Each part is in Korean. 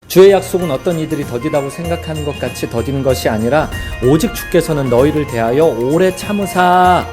주의 약속은 어떤 이들이 더디다고 생각하는 것 같이 더딘 것이 아니라 오직 주께서는 너희를 대하여 오래 참으사.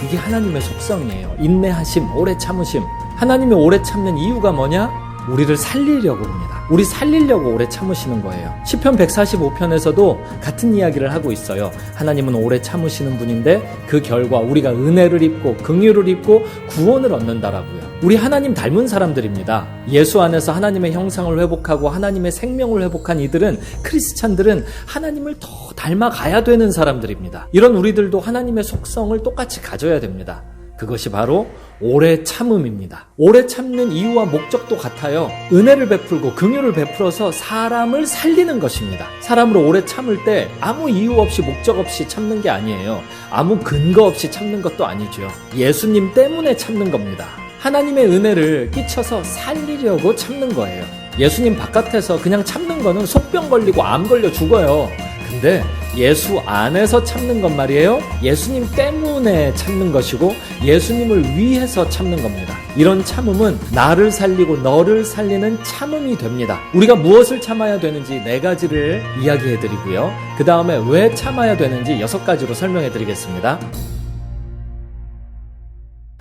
이게 하나님의 속성이에요. 인내하심, 오래 참으심. 하나님이 오래 참는 이유가 뭐냐? 우리를 살리려고 합니다. 우리 살리려고 오래 참으시는 거예요. 시편 145편에서도 같은 이야기를 하고 있어요. 하나님은 오래 참으시는 분인데 그 결과 우리가 은혜를 입고 긍휼을 입고 구원을 얻는다라고요. 우리 하나님 닮은 사람들입니다. 예수 안에서 하나님의 형상을 회복하고 하나님의 생명을 회복한 이들은, 크리스찬들은 하나님을 더 닮아가야 되는 사람들입니다. 이런 우리들도 하나님의 속성을 똑같이 가져야 됩니다. 그것이 바로 오래 참음입니다. 오래 참는 이유와 목적도 같아요. 은혜를 베풀고 긍휼을 베풀어서 사람을 살리는 것입니다. 사람을 오래 참을 때 아무 이유 없이 목적 없이 참는 게 아니에요. 아무 근거 없이 참는 것도 아니죠. 예수님 때문에 참는 겁니다. 하나님의 은혜를 끼쳐서 살리려고 참는 거예요. 예수님 바깥에서 그냥 참는 거는 속병 걸리고 암 걸려 죽어요. 근데 예수 안에서 참는 건 말이에요. 예수님 때문에 참는 것이고 예수님을 위해서 참는 겁니다. 이런 참음은 나를 살리고 너를 살리는 참음이 됩니다. 우리가 무엇을 참아야 되는지 4가지를 이야기해 드리고요. 그 다음에 왜 참아야 되는지 6가지로 설명해 드리겠습니다.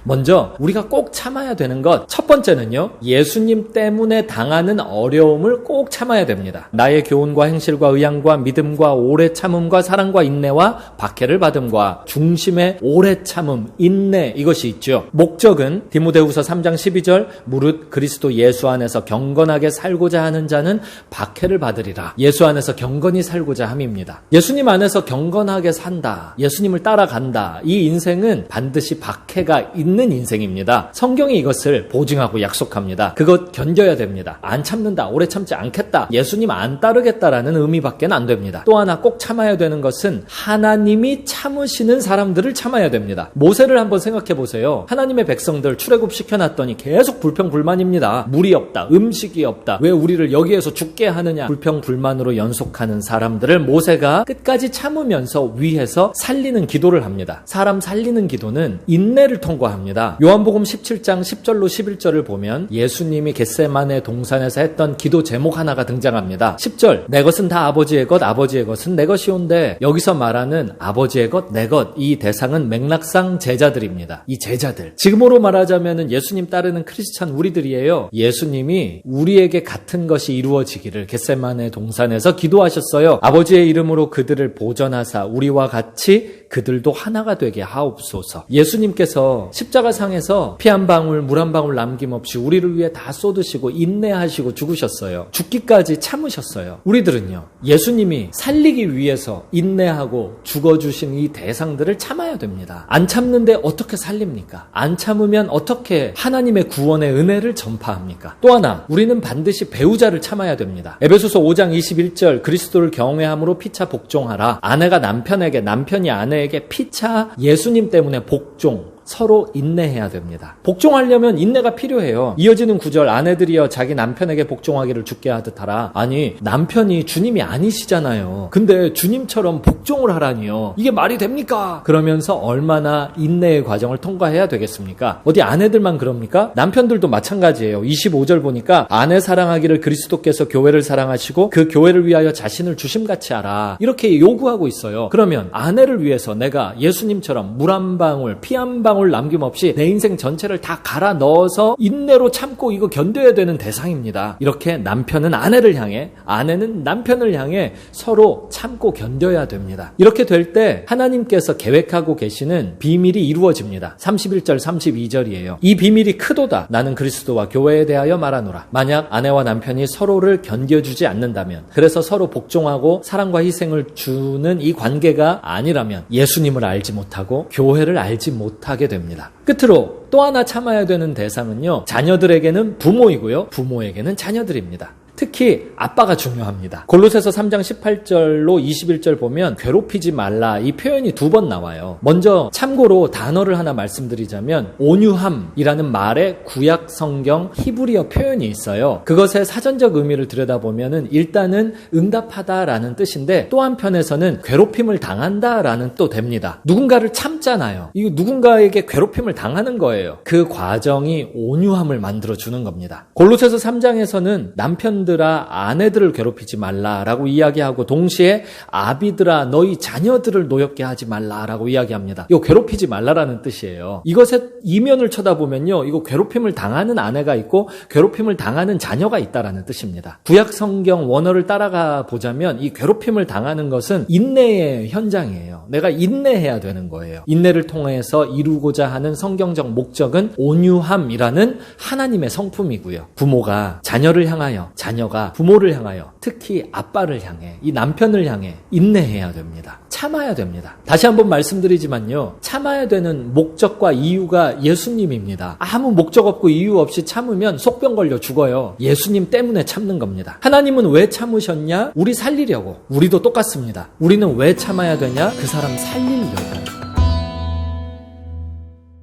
먼저 우리가 꼭 참아야 되는 것, 첫 번째는요, 예수님 때문에 당하는 어려움을 꼭 참아야 됩니다. 나의 교훈과 행실과 의향과 믿음과 오래 참음과 사랑과 인내와 박해를 받음과 중심의 오래 참음, 인내, 이것이 있죠. 목적은 디모데후서 3장 12절 무릇 그리스도 예수 안에서 경건하게 살고자 하는 자는 박해를 받으리라. 예수 안에서 경건히 살고자 함입니다. 예수님 안에서 경건하게 산다, 예수님을 따라간다, 이 인생은 반드시 박해가 있는 인생입니다. 성경이 이것을 보증하고 약속합니다. 그것 견뎌야 됩니다. 안 참는다, 오래 참지 않겠다, 예수님 안 따르겠다라는 의미밖에 안 됩니다. 또 하나 꼭 참아야 되는 것은 하나님이 참으시는 사람들을 참아야 됩니다. 모세를 한번 생각해 보세요. 하나님의 백성들 출애굽 시켜놨더니 계속 불평불만입니다. 물이 없다, 음식이 없다, 왜 우리를 여기에서 죽게 하느냐, 불평불만으로 연속하는 사람들을 모세가 끝까지 참으면서 위해서 살리는 기도를 합니다. 사람 살리는 기도는 인내를 통과합니다. 요한복음 17장 10절로 11절을 보면 예수님이 겟세마네 동산에서 했던 기도 제목 하나가 등장합니다. 10절, 내 것은 다 아버지의 것, 아버지의 것은 내 것이온데, 여기서 말하는 아버지의 것, 내 것, 이 대상은 맥락상 제자들입니다. 이 제자들, 지금으로 말하자면 예수님 따르는 크리스찬 우리들이에요. 예수님이 우리에게 같은 것이 이루어지기를 겟세마네 동산에서 기도하셨어요. 아버지의 이름으로 그들을 보전하사 우리와 같이 그들도 하나가 되게 하옵소서. 예수님께서 십자가상에서 피 한 방울, 물 한 방울 남김없이 우리를 위해 다 쏟으시고 인내하시고 죽으셨어요. 죽기까지 참으셨어요. 우리들은요, 예수님이 살리기 위해서 인내하고 죽어주신 이 대상들을 참아야 됩니다. 안 참는데 어떻게 살립니까? 안 참으면 어떻게 하나님의 구원의 은혜를 전파합니까? 또 하나, 우리는 반드시 배우자를 참아야 됩니다. 에베소서 5장 21절, 그리스도를 경외함으로 피차 복종하라. 아내가 남편에게, 남편이 아내에게 피차 예수님 때문에 복종, 서로 인내해야 됩니다. 복종하려면 인내가 필요해요. 이어지는 구절, 아내들이여 자기 남편에게 복종하기를 주께 하듯 하라. 아니, 남편이 주님이 아니시잖아요. 근데 주님처럼 복종을 하라니요. 이게 말이 됩니까? 그러면서 얼마나 인내의 과정을 통과해야 되겠습니까? 어디 아내들만 그럽니까? 남편들도 마찬가지예요. 25절 보니까 아내 사랑하기를 그리스도께서 교회를 사랑하시고 그 교회를 위하여 자신을 주심같이 하라, 이렇게 요구하고 있어요. 그러면 아내를 위해서 내가 예수님처럼 물 한 방울, 피 한 방울 남김없이 내 인생 전체를 다 갈아 넣어서 인내로 참고 이거 견뎌야 되는 대상입니다. 이렇게 남편은 아내를 향해, 아내는 남편을 향해 서로 참고 견뎌야 됩니다. 이렇게 될 때 하나님께서 계획하고 계시는 비밀이 이루어집니다. 31절 32절이에요. 이 비밀이 크도다. 나는 그리스도와 교회에 대하여 말하노라. 만약 아내와 남편이 서로를 견뎌주지 않는다면, 그래서 서로 복종하고 사랑과 희생을 주는 이 관계가 아니라면 예수님을 알지 못하고 교회를 알지 못하게 됩니다. 끝으로 또 하나 참아야 되는 대상은요, 자녀들에게는 부모이고요, 부모에게는 자녀들입니다. 특히 아빠가 중요합니다. 골로새서 3장 18절로 21절 보면 괴롭히지 말라, 이 표현이 2번 나와요. 먼저 참고로 단어를 하나 말씀드리자면 온유함이라는 말의 구약 성경 히브리어 표현이 있어요. 그것의 사전적 의미를 들여다보면 일단은 응답하다라는 뜻인데, 또 한편에서는 괴롭힘을 당한다라는 또 됩니다. 누군가를 참잖아요. 이거 누군가에게 괴롭힘을 당하는 거예요. 그 과정이 온유함을 만들어주는 겁니다. 골로새서 3장에서는 남편들 남편들아 아내들을 괴롭히지 말라라고 이야기하고 동시에 아비들아 너희 자녀들을 노엽게 하지 말라라고 이야기합니다. 이거 괴롭히지 말라라는 뜻이에요. 이것의 이면을 쳐다보면요, 이거 괴롭힘을 당하는 아내가 있고 괴롭힘을 당하는 자녀가 있다라는 뜻입니다. 구약 성경 원어를 따라가 보자면 이 괴롭힘을 당하는 것은 인내의 현장이에요. 내가 인내해야 되는 거예요. 인내를 통해서 이루고자 하는 성경적 목적은 온유함이라는 하나님의 성품이고요. 부모가 자녀를 향하여, 자녀가 부모를 향하여, 특히 아빠를 향해, 이 남편을 향해 인내해야 됩니다. 참아야 됩니다. 다시 한번 말씀드리지만요, 참아야 되는 목적과 이유가 예수님입니다. 아무 목적 없고 이유 없이 참으면 속병 걸려 죽어요. 예수님 때문에 참는 겁니다. 하나님은 왜 참으셨냐? 우리 살리려고. 우리도 똑같습니다. 우리는 왜 참아야 되냐? 그 사람 살리려고.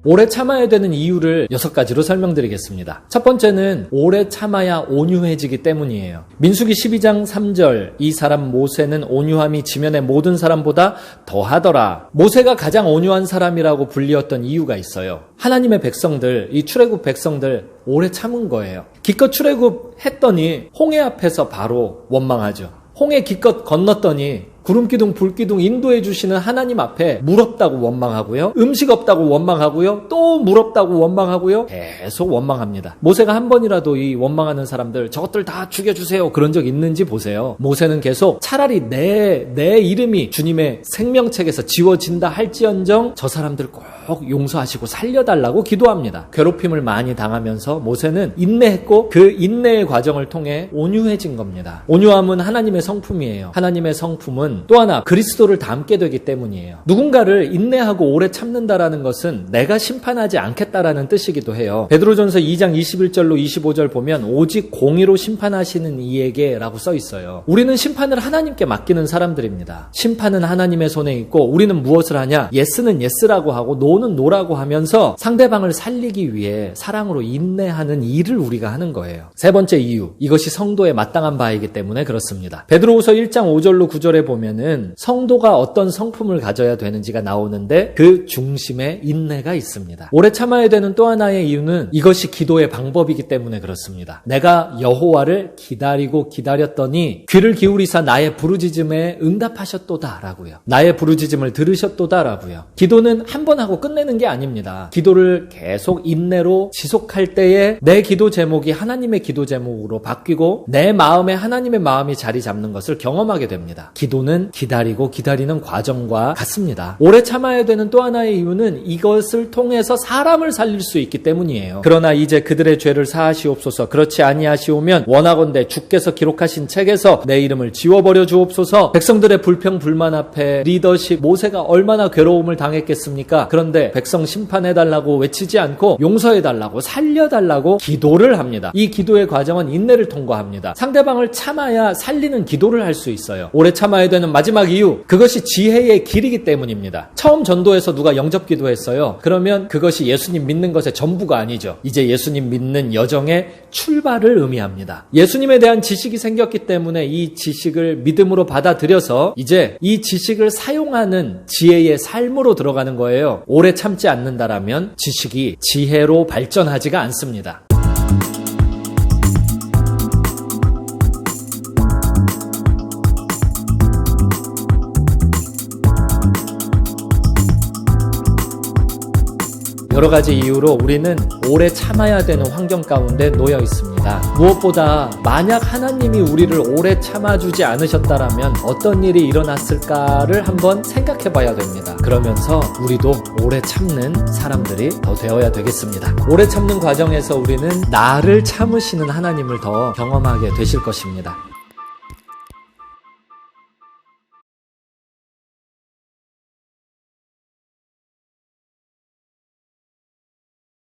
오래 참아야 되는 이유를 6가지로 설명드리겠습니다. 첫 번째는 오래 참아야 온유해지기 때문이에요. 민수기 12장 3절, 이 사람 모세는 온유함이 지면의 모든 사람보다 더하더라. 모세가 가장 온유한 사람이라고 불리었던 이유가 있어요. 하나님의 백성들, 이 출애굽 백성들 오래 참은 거예요. 기껏 출애굽했더니 홍해 앞에서 바로 원망하죠. 홍해 기껏 건넜더니 구름기둥 불기둥 인도해 주시는 하나님 앞에 물 없다고 원망하고요. 음식 없다고 원망하고요. 또 물 없다고 원망하고요. 계속 원망합니다. 모세가 한 번이라도 이 원망하는 사람들 저것들 다 죽여주세요 그런 적 있는지 보세요. 모세는 계속 차라리 내 이름이 주님의 생명책에서 지워진다 할지언정 저 사람들 꼭 용서하시고 살려달라고 기도합니다. 괴롭힘을 많이 당하면서 모세는 인내했고 그 인내의 과정을 통해 온유해진 겁니다. 온유함은 하나님의 성품이에요. 하나님의 성품은 또 하나 그리스도를 닮게 되기 때문이에요. 누군가를 인내하고 오래 참는다라는 것은 내가 심판하지 않겠다라는 뜻이기도 해요. 베드로전서 2장 21절로 25절 보면 오직 공의로 심판하시는 이에게 라고 써 있어요. 우리는 심판을 하나님께 맡기는 사람들입니다. 심판은 하나님의 손에 있고 우리는 무엇을 하냐? 예스는 예스라고 하고 노는 노라고 하면서 상대방을 살리기 위해 사랑으로 인내하는 일을 우리가 하는 거예요. 세 번째 이유, 이것이 성도에 마땅한 바이기 때문에 그렇습니다. 베드로후서 1장 5절로 9절에 보면 성도가 어떤 성품을 가져야 되는지가 나오는데 그 중심에 인내가 있습니다. 오래 참아야 되는 또 하나의 이유는 이것이 기도의 방법이기 때문에 그렇습니다. 내가 여호와를 기다렸더니 귀를 기울이사 나의 부르짖음에 응답하셨도다 라고요. 나의 부르짖음을 들으셨도다 라고요. 기도는 한 번 하고 끝내는 게 아닙니다. 기도를 계속 인내로 지속할 때에 내 기도 제목이 하나님의 기도 제목으로 바뀌고 내 마음에 하나님의 마음이 자리 잡는 것을 경험하게 됩니다. 기도는 기다리는 과정과 같습니다. 오래 참아야 되는 또 하나의 이유는 이것을 통해서 사람을 살릴 수 있기 때문이에요. 그러나 이제 그들의 죄를 사하시옵소서. 그렇지 아니하시오면 원하건대 주께서 기록하신 책에서 내 이름을 지워버려 주옵소서. 백성들의 불평 불만 앞에 리더십 모세가 얼마나 괴로움을 당했겠습니까? 그런데 백성 심판해달라고 외치지 않고 용서해달라고 살려달라고 기도를 합니다. 이 기도의 과정은 인내를 통과합니다. 상대방을 참아야 살리는 기도를 할 수 있어요. 오래 참아야 되는 마지막 이유, 그것이 지혜의 길이기 때문입니다. 처음 전도에서 누가 영접 기도했어요. 그러면 그것이 예수님 믿는 것의 전부가 아니죠. 이제 예수님 믿는 여정의 출발을 의미합니다. 예수님에 대한 지식이 생겼기 때문에 이 지식을 믿음으로 받아들여서 이제 이 지식을 사용하는 지혜의 삶으로 들어가는 거예요. 오래 참지 않는다라면 지식이 지혜로 발전하지가 않습니다. 여러 가지 이유로 우리는 오래 참아야 되는 환경 가운데 놓여 있습니다. 무엇보다 만약 하나님이 우리를 오래 참아주지 않으셨다라면 어떤 일이 일어났을까를 한번 생각해 봐야 됩니다. 그러면서 우리도 오래 참는 사람들이 더 되어야 되겠습니다. 오래 참는 과정에서 우리는 나를 참으시는 하나님을 더 경험하게 되실 것입니다.